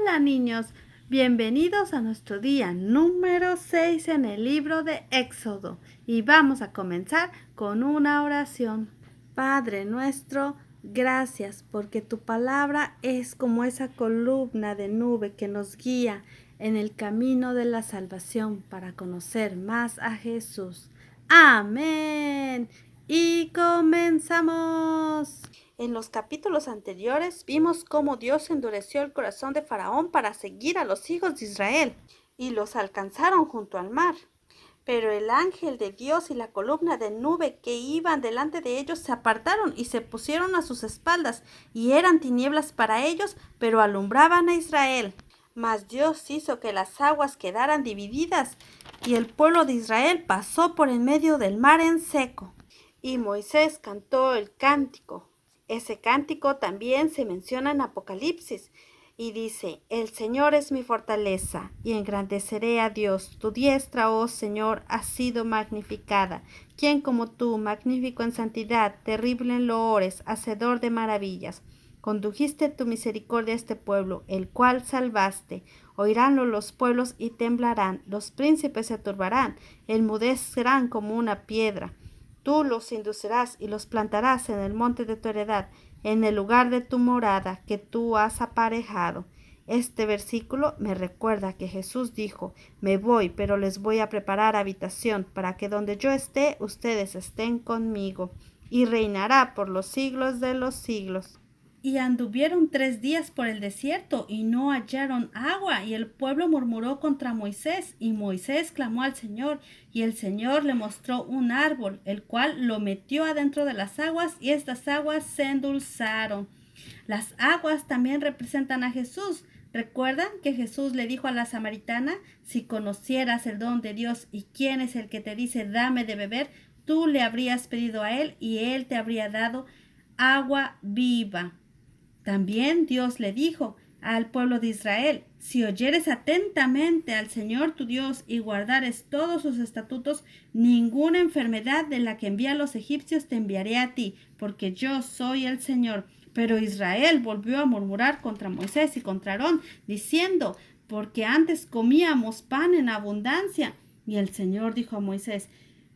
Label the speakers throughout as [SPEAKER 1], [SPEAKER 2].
[SPEAKER 1] Hola niños, bienvenidos a nuestro día número 6 en el libro de Éxodo y vamos a comenzar con una oración. Padre nuestro, gracias porque tu palabra es como esa columna de nube que nos guía en el camino de la salvación para conocer más a Jesús. Amén. Y comenzamos. En los capítulos anteriores vimos cómo Dios endureció el corazón de Faraón para seguir a los hijos de Israel y los alcanzaron junto al mar. Pero el ángel de Dios y la columna de nube que iban delante de ellos se apartaron y se pusieron a sus espaldas, y eran tinieblas para ellos, pero alumbraban a Israel. Mas Dios hizo que las aguas quedaran divididas, y el pueblo de Israel pasó por en medio del mar en seco. Y Moisés cantó el cántico. Ese cántico también se menciona en Apocalipsis y dice: El Señor es mi fortaleza y engrandeceré a Dios. Tu diestra, oh Señor, ha sido magnificada. ¿Quién como tú, magnífico en santidad, terrible en loores, hacedor de maravillas? Condujiste tu misericordia a este pueblo, el cual salvaste. Oiránlo los pueblos y temblarán, los príncipes se turbarán, enmudecerán como una piedra. Tú los inducirás y los plantarás en el monte de tu heredad, en el lugar de tu morada que tú has aparejado. Este versículo me recuerda que Jesús dijo: Me voy, pero les voy a preparar habitación, para que donde yo esté, ustedes estén conmigo, y reinará por los siglos de los siglos. Y anduvieron 3 días por el desierto y no hallaron agua, y el pueblo murmuró contra Moisés, y Moisés clamó al Señor, y el Señor le mostró un árbol, el cual lo metió adentro de las aguas, y estas aguas se endulzaron. Las aguas también representan a Jesús. ¿Recuerdan que Jesús le dijo a la samaritana: Si conocieras el don de Dios y quién es el que te dice dame de beber, tú le habrías pedido a él y él te habría dado agua viva? También Dios le dijo al pueblo de Israel: Si oyeres atentamente al Señor tu Dios y guardares todos sus estatutos, ninguna enfermedad de la que envía a los egipcios te enviaré a ti, porque yo soy el Señor. Pero Israel volvió a murmurar contra Moisés y contra Aarón, diciendo: Porque antes comíamos pan en abundancia. Y el Señor dijo a Moisés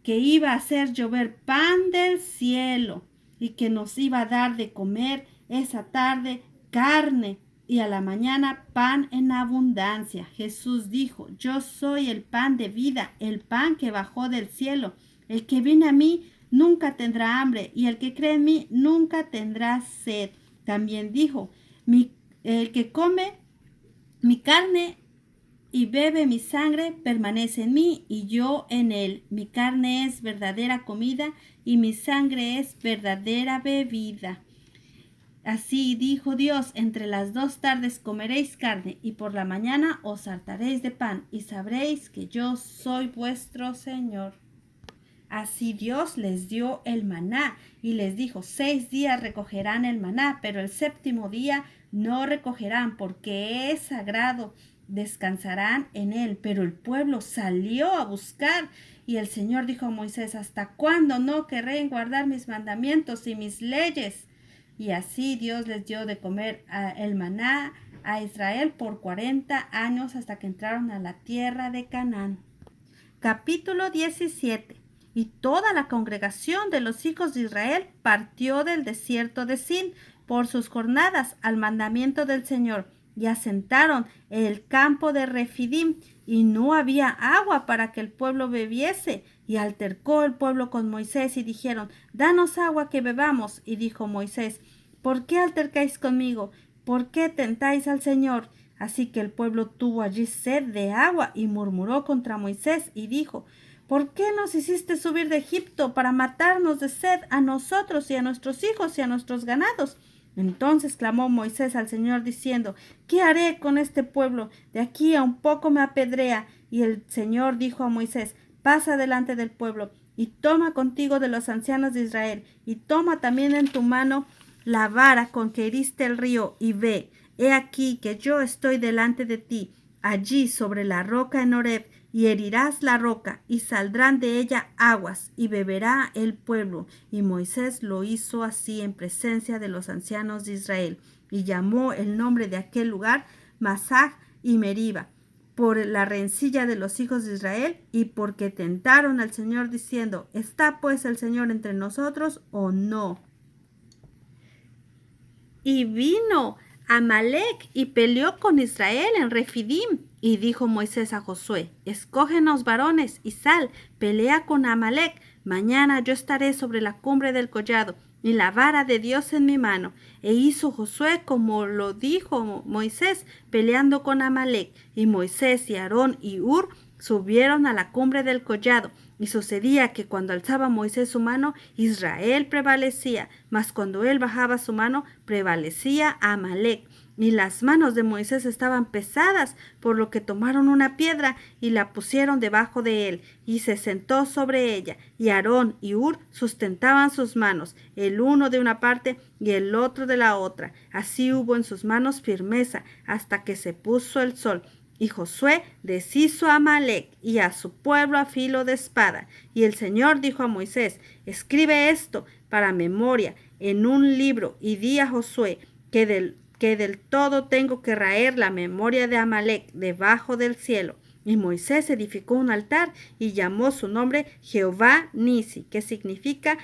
[SPEAKER 1] que iba a hacer llover pan del cielo y que nos iba a dar de comer esa tarde carne y a la mañana pan en abundancia. Jesús dijo: Yo soy el pan de vida, el pan que bajó del cielo. El que viene a mí nunca tendrá hambre, y el que cree en mí nunca tendrá sed. También dijo: El que come mi carne y bebe mi sangre permanece en mí y yo en él. Mi carne es verdadera comida y mi sangre es verdadera bebida. Así dijo Dios: entre las 2 tardes comeréis carne, y por la mañana os hartaréis de pan, y sabréis que yo soy vuestro Señor. Así Dios les dio el maná, y les dijo: 6 días recogerán el maná, pero el 7º día no recogerán, porque es sagrado, descansarán en él. Pero el pueblo salió a buscar, y el Señor dijo a Moisés: ¿Hasta cuándo no querréis guardar mis mandamientos y mis leyes? Y así Dios les dio de comer el maná a Israel por 40 años hasta que entraron a la tierra de Canaán. Capítulo 17. Y toda la congregación de los hijos de Israel partió del desierto de Sin por sus jornadas al mandamiento del Señor, y asentaron el campo de Refidim, y no había agua para que el pueblo bebiese. Y altercó el pueblo con Moisés y dijeron: Danos agua que bebamos. Y dijo Moisés: ¿Por qué altercáis conmigo? ¿Por qué tentáis al Señor? Así que el pueblo tuvo allí sed de agua y murmuró contra Moisés y dijo: ¿Por qué nos hiciste subir de Egipto para matarnos de sed a nosotros y a nuestros hijos y a nuestros ganados? Entonces clamó Moisés al Señor diciendo: ¿Qué haré con este pueblo? De aquí a un poco me apedrea. Y el Señor dijo a Moisés: Pasa delante del pueblo y toma contigo de los ancianos de Israel, y toma también en tu mano la vara con que heriste el río, y ve. He aquí que yo estoy delante de ti, allí sobre la roca en Horeb, y herirás la roca, y saldrán de ella aguas, y beberá el pueblo. Y Moisés lo hizo así en presencia de los ancianos de Israel, y llamó el nombre de aquel lugar Masah y Meriba, por la rencilla de los hijos de Israel y porque tentaron al Señor diciendo, ¿está pues el Señor entre nosotros o no? Y vino Amalec y peleó con Israel en Refidim. Y dijo Moisés a Josué, escógenos varones y sal, pelea con Amalec. Mañana yo estaré sobre la cumbre del collado y la vara de Dios en mi mano. E hizo Josué como lo dijo Moisés, peleando con Amalec. Y Moisés y Aarón y Hur subieron a la cumbre del collado. Y sucedía que cuando alzaba Moisés su mano, Israel prevalecía, mas cuando él bajaba su mano, prevalecía Amalec. Y las manos de Moisés estaban pesadas, por lo que tomaron una piedra y la pusieron debajo de él, y se sentó sobre ella. Y Aarón y Hur sustentaban sus manos, el uno de una parte y el otro de la otra. Así hubo en sus manos firmeza, hasta que se puso el sol. Y Josué deshizo a Amalec y a su pueblo a filo de espada. Y el Señor dijo a Moisés, escribe esto para memoria en un libro y di a Josué que del todo tengo que raer la memoria de Amalec debajo del cielo. Y Moisés edificó un altar y llamó su nombre Jehová Nisi, que significa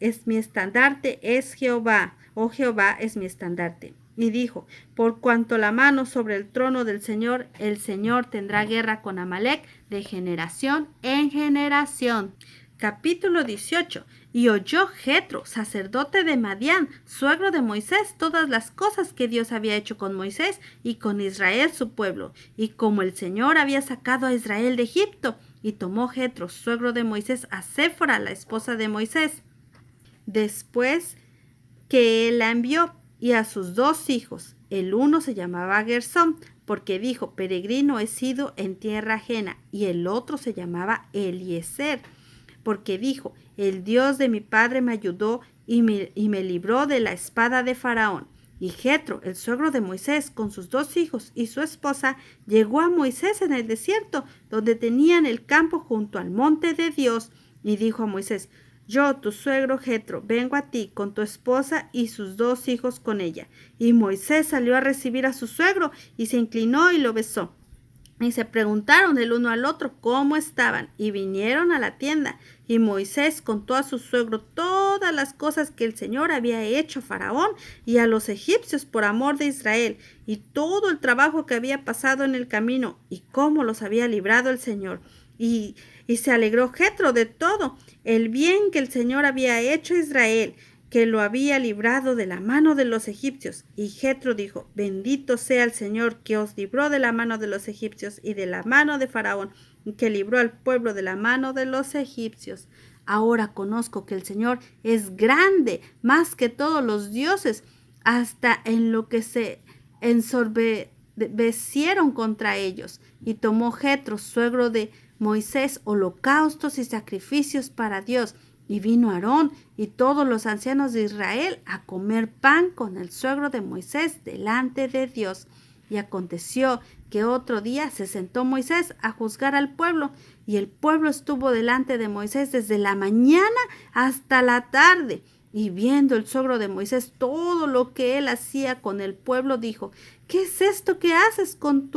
[SPEAKER 1] es mi estandarte, es Jehová, o Jehová es mi estandarte. Y dijo, por cuanto la mano sobre el trono del Señor, el Señor tendrá guerra con Amalec de generación en generación. Capítulo 18. Y oyó Jetro, sacerdote de Madián, suegro de Moisés, todas las cosas que Dios había hecho con Moisés y con Israel su pueblo, y como el Señor había sacado a Israel de Egipto. Y tomó Jetro, suegro de Moisés, a Séfora, la esposa de Moisés, después que él la envió, y a sus 2 hijos. El uno se llamaba Gersón, porque dijo, peregrino he sido en tierra ajena, y el otro se llamaba Eliezer, porque dijo, el Dios de mi padre me ayudó y me libró de la espada de Faraón. Y Jetro, el suegro de Moisés, con sus 2 hijos y su esposa, llegó a Moisés en el desierto, donde tenían el campo junto al monte de Dios, y dijo a Moisés, yo, tu suegro Jetro, vengo a ti con tu esposa y sus 2 hijos con ella. Y Moisés salió a recibir a su suegro y se inclinó y lo besó. Y se preguntaron el uno al otro cómo estaban, y vinieron a la tienda. Y Moisés contó a su suegro todas las cosas que el Señor había hecho a Faraón y a los egipcios por amor de Israel, y todo el trabajo que había pasado en el camino, y cómo los había librado el Señor. Y se alegró Jetro de todo el bien que el Señor había hecho a Israel, que lo había librado de la mano de los egipcios. Y Jetro dijo, bendito sea el Señor que os libró de la mano de los egipcios y de la mano de Faraón, y que libró al pueblo de la mano de los egipcios. Ahora conozco que el Señor es grande, más que todos los dioses, hasta en lo que se ensorbecieron contra ellos. Y tomó Jetro, suegro de Moisés, holocaustos y sacrificios para Dios. Y vino Aarón y todos los ancianos de Israel a comer pan con el suegro de Moisés delante de Dios. Y aconteció que otro día se sentó Moisés a juzgar al pueblo, y el pueblo estuvo delante de Moisés desde la mañana hasta la tarde. Y viendo el suegro de Moisés todo lo que él hacía con el pueblo, dijo, ¿qué es esto que haces con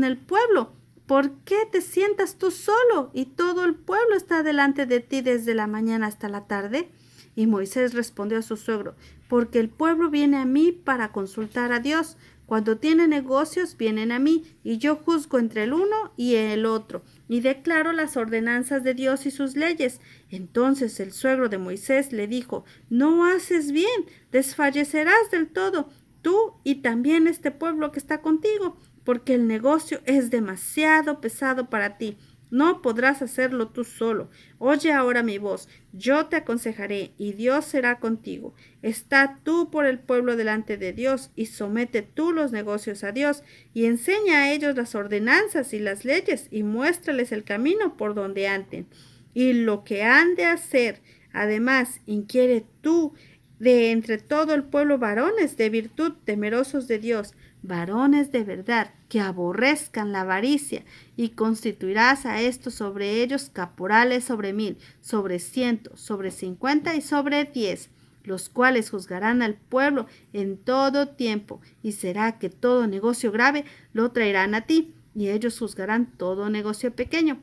[SPEAKER 1] el pueblo? ¿Por qué te sientas tú solo y todo el pueblo está delante de ti desde la mañana hasta la tarde? Y Moisés respondió a su suegro, porque el pueblo viene a mí para consultar a Dios. Cuando tiene negocios vienen a mí, y yo juzgo entre el uno y el otro, y declaro las ordenanzas de Dios y sus leyes. Entonces el suegro de Moisés le dijo, no haces bien, desfallecerás del todo, tú y también este pueblo que está contigo, porque el negocio es demasiado pesado para ti. No podrás hacerlo tú solo. Oye ahora mi voz, yo te aconsejaré, y Dios será contigo. Está tú por el pueblo delante de Dios, y somete tú los negocios a Dios, y enseña a ellos las ordenanzas y las leyes, y muéstrales el camino por donde anden, y lo que han de hacer. Además, inquiere tú de entre todo el pueblo varones de virtud, temerosos de Dios, varones de verdad, que aborrezcan la avaricia, y constituirás a estos sobre ellos caporales sobre 1000, sobre 100, sobre 50 y sobre 10. los cuales juzgarán al pueblo en todo tiempo, y será que todo negocio grave lo traerán a ti, y ellos juzgarán todo negocio pequeño.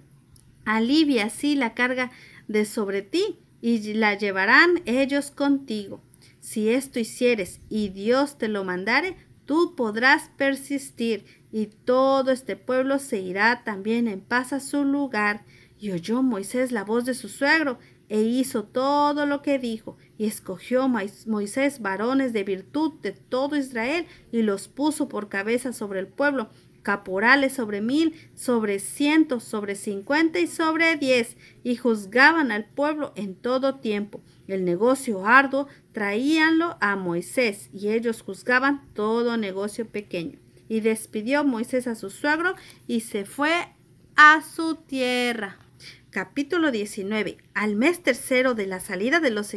[SPEAKER 1] Alivia así la carga de sobre ti, y la llevarán ellos contigo. Si esto hicieres y Dios te lo mandare, tú podrás persistir, y todo este pueblo se irá también en paz a su lugar. Y oyó Moisés la voz de su suegro, e hizo todo lo que dijo, y escogió Moisés varones de virtud de todo Israel, y los puso por cabeza sobre el pueblo, caporales sobre 1000, sobre 100, sobre 50 y sobre 10, y juzgaban al pueblo en todo tiempo. El negocio arduo traíanlo a Moisés, y ellos juzgaban todo negocio pequeño. Y despidió Moisés a su suegro, y se fue a su tierra. Capítulo 19. Al mes tercero de la salida de los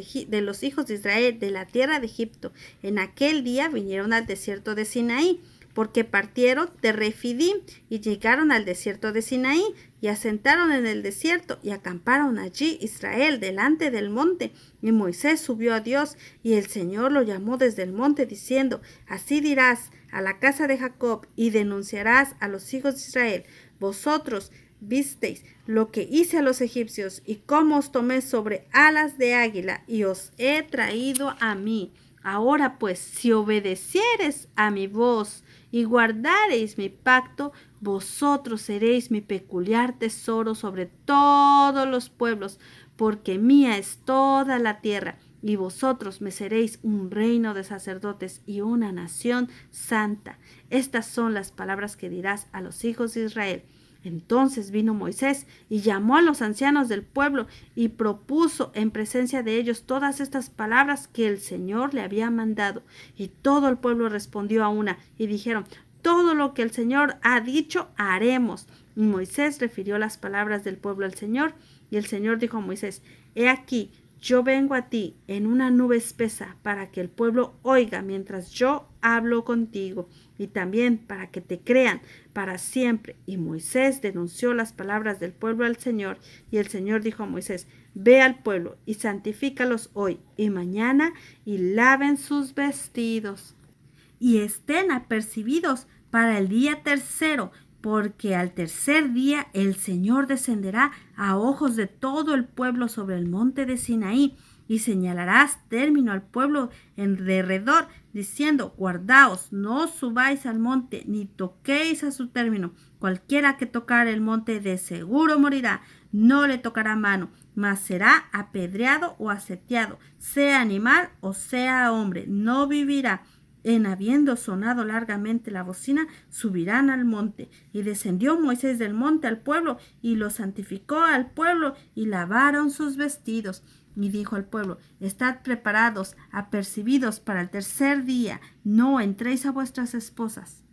[SPEAKER 1] hijos de Israel de la tierra de Egipto, en aquel día vinieron al desierto de Sinaí, porque partieron de Refidim y llegaron al desierto de Sinaí, y asentaron en el desierto, y acamparon allí Israel delante del monte. Y Moisés subió a Dios, y el Señor lo llamó desde el monte, diciendo: Así dirás a la casa de Jacob, y denunciarás a los hijos de Israel: Vosotros visteis lo que hice a los egipcios, y cómo os tomé sobre alas de águila, y os he traído a mí. Ahora pues, si obedeciereis a mi voz, y guardareis mi pacto, vosotros seréis mi peculiar tesoro sobre todos los pueblos, porque mía es toda la tierra, y vosotros me seréis un reino de sacerdotes y una nación santa. Estas son las palabras que dirás a los hijos de Israel. Entonces vino Moisés y llamó a los ancianos del pueblo y propuso en presencia de ellos todas estas palabras que el Señor le había mandado. Y todo el pueblo respondió a una y dijeron: todo lo que el Señor ha dicho haremos. Y Moisés refirió las palabras del pueblo al Señor, y el Señor dijo a Moisés: He aquí, yo vengo a ti en una nube espesa, para que el pueblo oiga mientras yo hablo contigo, y también para que te crean para siempre. Y Moisés denunció las palabras del pueblo al Señor, y el Señor dijo a Moisés: Ve al pueblo y santifícalos hoy y mañana, y laven sus vestidos, y estén apercibidos para el día tercero, porque al tercer día el Señor descenderá a ojos de todo el pueblo sobre el monte de Sinaí, y señalarás término al pueblo en derredor, diciendo: Guardaos, no subáis al monte, ni toquéis a su término. Cualquiera que tocare el monte de seguro morirá, no le tocará mano, mas será apedreado o aseteado, sea animal o sea hombre, no vivirá. En habiendo sonado largamente la bocina, subirán al monte. Y descendió Moisés del monte al pueblo, y lo santificó al pueblo, y lavaron sus vestidos. Y dijo al pueblo: Estad preparados, apercibidos para el tercer día, no entréis a vuestras esposas.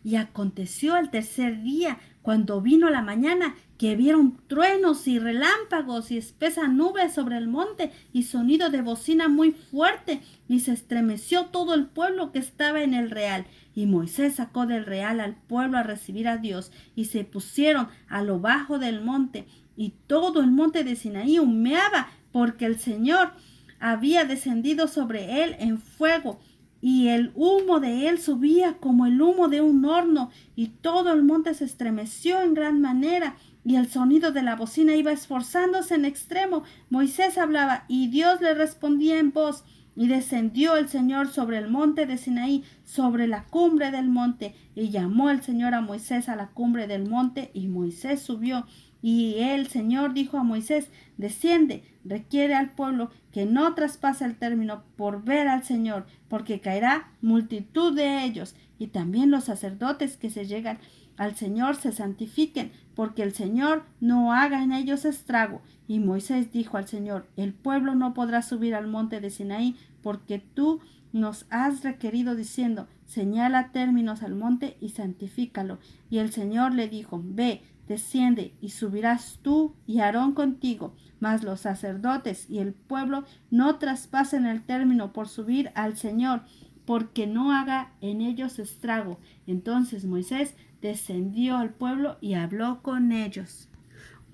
[SPEAKER 1] Y aconteció al tercer día, cuando vino la mañana, que vieron truenos y relámpagos y espesa nube sobre el monte y sonido de bocina muy fuerte, y se estremeció todo el pueblo que estaba en el real. Y Moisés sacó del real al pueblo a recibir a Dios, y se pusieron a lo bajo del monte, y todo el monte de Sinaí humeaba, porque el Señor había descendido sobre él en fuego, y el humo de él subía como el humo de un horno, y todo el monte se estremeció en gran manera, y el sonido de la bocina iba esforzándose en extremo. Moisés hablaba, y Dios le respondía en voz. Y descendió el Señor sobre el monte de Sinaí, sobre la cumbre del monte, y llamó el Señor a Moisés a la cumbre del monte, y Moisés subió. Y el Señor dijo a Moisés: Desciende, requiere al pueblo que no traspase el término por ver al Señor, porque caerá multitud de ellos, y también los sacerdotes que se llegan al Señor se santifiquen, porque el Señor no haga en ellos estrago. Y Moisés dijo al Señor: El pueblo no podrá subir al monte de Sinaí, porque tú nos has requerido diciendo: Señala términos al monte y santifícalo. Y el Señor le dijo: Ve, desciende, y subirás tú y Aarón contigo, mas los sacerdotes y el pueblo no traspasen el término por subir al Señor, porque no haga en ellos estrago. Entonces Moisés descendió al pueblo y habló con ellos.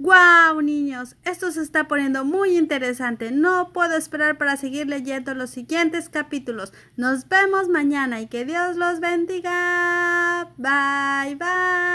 [SPEAKER 1] ¡Guau, niños! Esto se está poniendo muy interesante. No puedo esperar para seguir leyendo los siguientes capítulos. Nos vemos mañana y que Dios los bendiga. Bye, bye.